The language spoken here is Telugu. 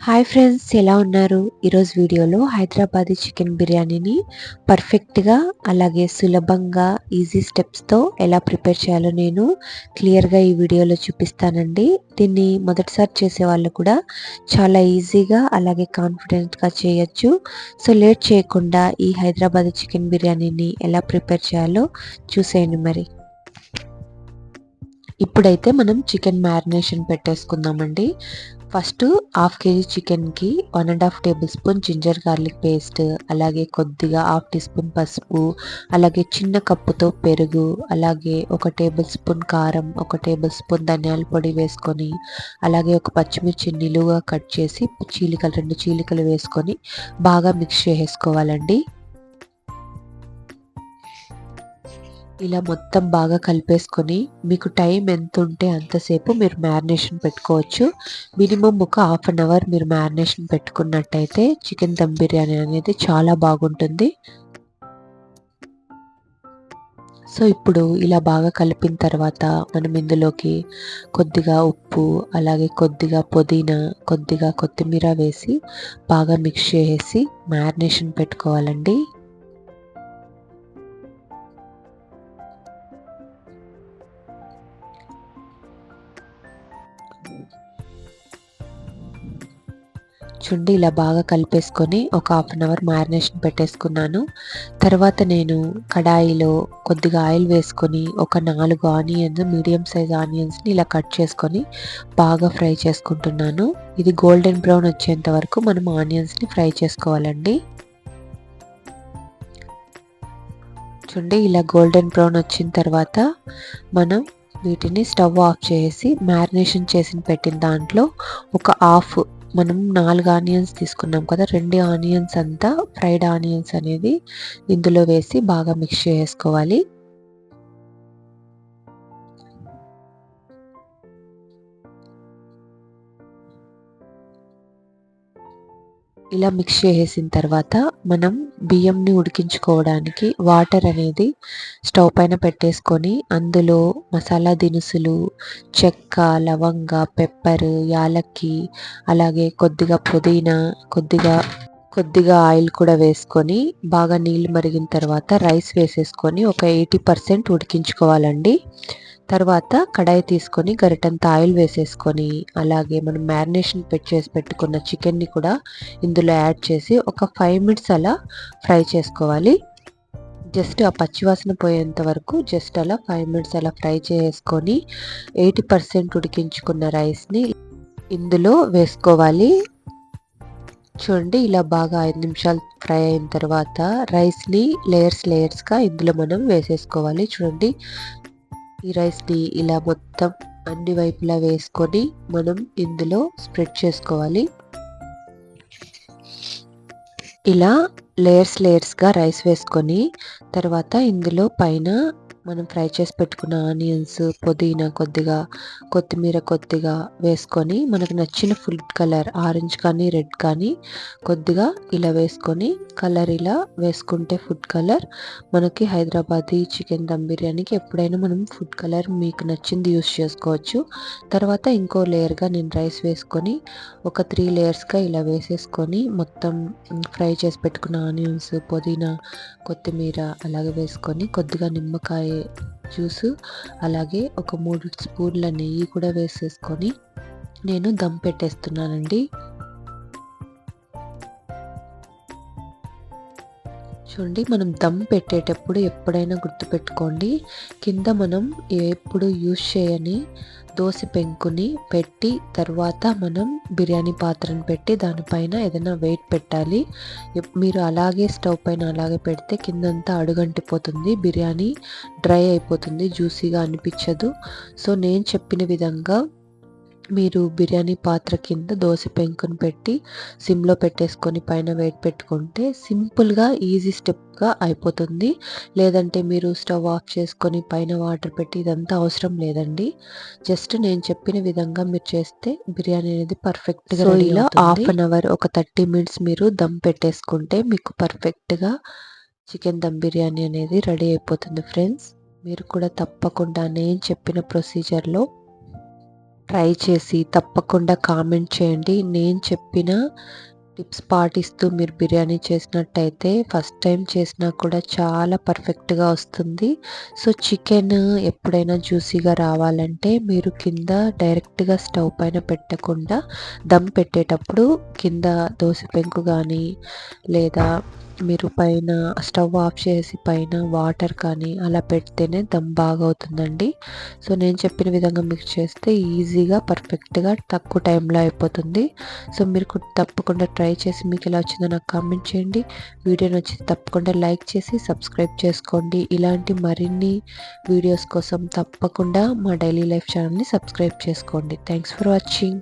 హాయ్ ఫ్రెండ్స్, ఎలా ఉన్నారు? ఈరోజు వీడియోలో హైదరాబాదీ చికెన్ బిర్యానీని పర్ఫెక్ట్గా అలాగే సులభంగా ఈజీ స్టెప్స్తో ఎలా ప్రిపేర్ చేయాలో నేను క్లియర్గా ఈ వీడియోలో చూపిస్తానండి. దీన్ని మొదటిసారి చేసే వాళ్ళు కూడా చాలా ఈజీగా అలాగే కాన్ఫిడెంట్గా చేయొచ్చు. సో లేట్ చేయకుండా ఈ హైదరాబాదీ చికెన్ బిర్యానీని ఎలా ప్రిపేర్ చేయాలో చూసేయండి. మరి ఇప్పుడైతే మనం చికెన్ మ్యారినేషన్ పెట్టేసుకుందామండి. ఫస్ట్ హాఫ్ కేజీ చికెన్కి 1.5 tablespoon ginger garlic paste, అలాగే కొద్దిగా హాఫ్ టీ స్పూన్ పసుపు, అలాగే చిన్న కప్పుతో పెరుగు, అలాగే ఒక టేబుల్ స్పూన్ కారం, ఒక టేబుల్ స్పూన్ ధనియాల పొడి వేసుకొని, అలాగే ఒక పచ్చిమిర్చి నిలువుగా కట్ చేసి రెండు చీలికలు వేసుకొని బాగా మిక్స్ చేసుకోవాలండి. ఇలా మొత్తం బాగా కలిపేసుకొని మీకు టైం ఎంత ఉంటే అంతసేపు మీరు మ్యారినేషన్ పెట్టుకోవచ్చు. మినిమం ఒక హాఫ్ అన్ అవర్ మీరు మ్యారినేషన్ పెట్టుకున్నట్టయితే చికెన్ దమ్ బిర్యానీ అనేది చాలా బాగుంటుంది. సో ఇప్పుడు ఇలా బాగా కలిపిన తర్వాత మనం ఇందులోకి కొద్దిగా ఉప్పు, అలాగే కొద్దిగా పుదీనా, కొద్దిగా కొత్తిమీర వేసి బాగా మిక్స్ చేసి మ్యారినేషన్ పెట్టుకోవాలండి. చూడండి, ఇలా బాగా కలిపేసుకొని ఒక హాఫ్ అన్ అవర్ మ్యారినేషన్ పెట్టేసుకున్నాను. తర్వాత నేను కడాయిలో కొద్దిగా ఆయిల్ వేసుకొని ఒక 4 ఆనియన్స్, మీడియం సైజ్ ఆనియన్స్ని ఇలా కట్ చేసుకొని బాగా ఫ్రై చేసుకుంటున్నాను. ఇది గోల్డెన్ బ్రౌన్ వచ్చేంత వరకు మనం ఆనియన్స్ని ఫ్రై చేసుకోవాలండి. చూడండి, ఇలా గోల్డెన్ బ్రౌన్ వచ్చిన తర్వాత మనం వీటిని స్టవ్ ఆఫ్ చేసి మ్యారినేషన్ చేసి పెట్టిన దాంట్లో ఒక హాఫ్, మనం 4 ఆనియన్స్ తీసుకున్నాం కదా, 2 ఆనియన్స్ అంతా ఫ్రైడ్ ఆనియన్స్ అనేది ఇందులో వేసి బాగా మిక్స్ చేసుకోవాలి. ఇలా మిక్స్ చేసేసిన తర్వాత మనం బియ్యంని ఉడికించుకోవడానికి వాటర్ అనేది స్టవ్ పైన పెట్టేసుకొని అందులో మసాలా దినుసులు, చెక్క, లవంగ, పెప్పర్, యాలక్కి, అలాగే కొద్దిగా పుదీనా, కొద్దిగా ఆయిల్ కూడా వేసుకొని బాగా నీళ్ళు మరిగిన తర్వాత రైస్ వేసేసుకొని ఒక 80% ఉడికించుకోవాలండి. తర్వాత కడాయి తీసుకొని గరిటంత ఆయిల్ వేసేసుకొని, అలాగే మనం మ్యారినేషన్ పెట్టుకున్న చికెన్ని కూడా ఇందులో యాడ్ చేసి ఒక 5 మినిట్స్ అలా ఫ్రై చేసుకోవాలి. జస్ట్ ఆ పచ్చివాసన పోయేంత వరకు జస్ట్ అలా 5 మినిట్స్ అలా ఫ్రై చేసుకొని 80% ఉడికించుకున్న రైస్ని ఇందులో వేసుకోవాలి. చూడండి, ఇలా బాగా 5 నిమిషాలు ఫ్రై అయిన తర్వాత రైస్ని లేయర్స్గా ఇందులో మనం వేసేసుకోవాలి. చూడండి, ఈ రైస్ని ఇలా మొత్తం అన్ని వైపులా వేసుకొని మనం ఇందులో స్ప్రెడ్ చేసుకోవాలి. ఇలా లేయర్స్గా రైస్ వేసుకొని తర్వాత ఇందులో పైన మనం ఫ్రై చేసి పెట్టుకున్న ఆనియన్స్, పుదీనా, కొద్దిగా కొత్తిమీర కొద్దిగా వేసుకొని మనకు నచ్చిన ఫుడ్ కలర్ ఆరెంజ్ కానీ రెడ్ కానీ కొద్దిగా ఇలా వేసుకొని, కలర్ ఇలా వేసుకుంటే ఫుడ్ కలర్ మనకి హైదరాబాదీ చికెన్ దమ్ బిర్యానీకి ఎప్పుడైనా మనం ఫుడ్ కలర్ మీకు నచ్చింది యూస్ చేసుకోవచ్చు. తర్వాత ఇంకో లేయర్గా నేను రైస్ వేసుకొని ఒక 3 లేయర్స్గా ఇలా వేసేసుకొని మొత్తం ఫ్రై చేసి పెట్టుకున్న ఆనియన్స్, పుదీనా, కొత్తిమీర అలాగే వేసుకొని కొద్దిగా నిమ్మకాయ జ్యూసు, అలాగే ఒక 3 స్పూన్ల నెయ్యి కూడా వేసేసుకొని నేను దమ్ పెట్టేస్తున్నానండి. చూడండి, మనం దమ్ పెట్టేటప్పుడు ఎప్పుడైనా గుర్తుపెట్టుకోండి, కింద మనం ఎప్పుడు యూజ్ చేయని దోశ పెంకుని పెట్టి తర్వాత మనం బిర్యానీ పాత్రను పెట్టి దానిపైన ఏదైనా వెయిట్ పెట్టాలి. మీరు అలాగే స్టవ్ పైన అలాగే పెడితే కిందంతా అడుగంటిపోతుంది, బిర్యానీ డ్రై అయిపోతుంది, జ్యూసీగా అనిపించదు. సో నేను చెప్పిన విధంగా మీరు బిర్యానీ పాత్ర కింద దోశ పెంకుని పెట్టి సిమ్లో పెట్టేసుకొని పైన వెయిట్ పెట్టుకుంటే సింపుల్గా ఈజీ స్టెప్గా అయిపోతుంది. లేదంటే మీరు స్టవ్ ఆఫ్ చేసుకొని పైన వాటర్ పెట్టి ఇదంతా అవసరం లేదండి. జస్ట్ నేను చెప్పిన విధంగా మీరు చేస్తే బిర్యానీ అనేది పర్ఫెక్ట్గా రెడీ అవుతుంది. హాఫ్ అన్ అవర్ ఒక 30 మినిట్స్ మీరు దమ్ పెట్టేసుకుంటే మీకు పర్ఫెక్ట్గా చికెన్ దమ్ బిర్యానీ అనేది రెడీ అయిపోతుంది. ఫ్రెండ్స్, మీరు కూడా తప్పకుండా నేను చెప్పిన ప్రొసీజర్లో ట్రై చేసి తప్పకుండా కామెంట్ చేయండి. నేను చెప్పిన టిప్స్ పాటిస్తూ మీరు బిర్యానీ చేసినట్టయితే ఫస్ట్ టైం చేసినా కూడా చాలా పర్ఫెక్ట్‌గా వస్తుంది. సో, చికెన్ ఎప్పుడైనా జ్యూసీగా రావాలంటే మీరు కింద డైరెక్ట్‌గా స్టవ్ పైన పెట్టకుండా దమ్ పెట్టేటప్పుడు కింద దోస పెంకు గానీ, లేదా మీరు పైన స్టవ్ ఆఫ్ చేసి పైన వాటర్ కానీ అలా పెడితేనే దమ్ బాగా అవుతుందండి. సో, నేను చెప్పిన విధంగా మీరు చేస్తే ఈజీగా, పర్ఫెక్ట్‌గా తక్కువ టైంలో అయిపోతుంది. సో, మీరు తప్పకుండా ట్రై చేసి మీకు ఎలా వచ్చిందో నాకు కామెంట్ చేయండి. వీడియో నచ్చితే తప్పకుండా లైక్ చేసి సబ్స్క్రైబ్ చేసుకోండి. ఇలాంటి మరిన్ని వీడియోస్ కోసం తప్పకుండా మా డైలీ లైఫ్ ఛానల్‌ని సబ్స్క్రైబ్ చేసుకోండి. Thanks for watching.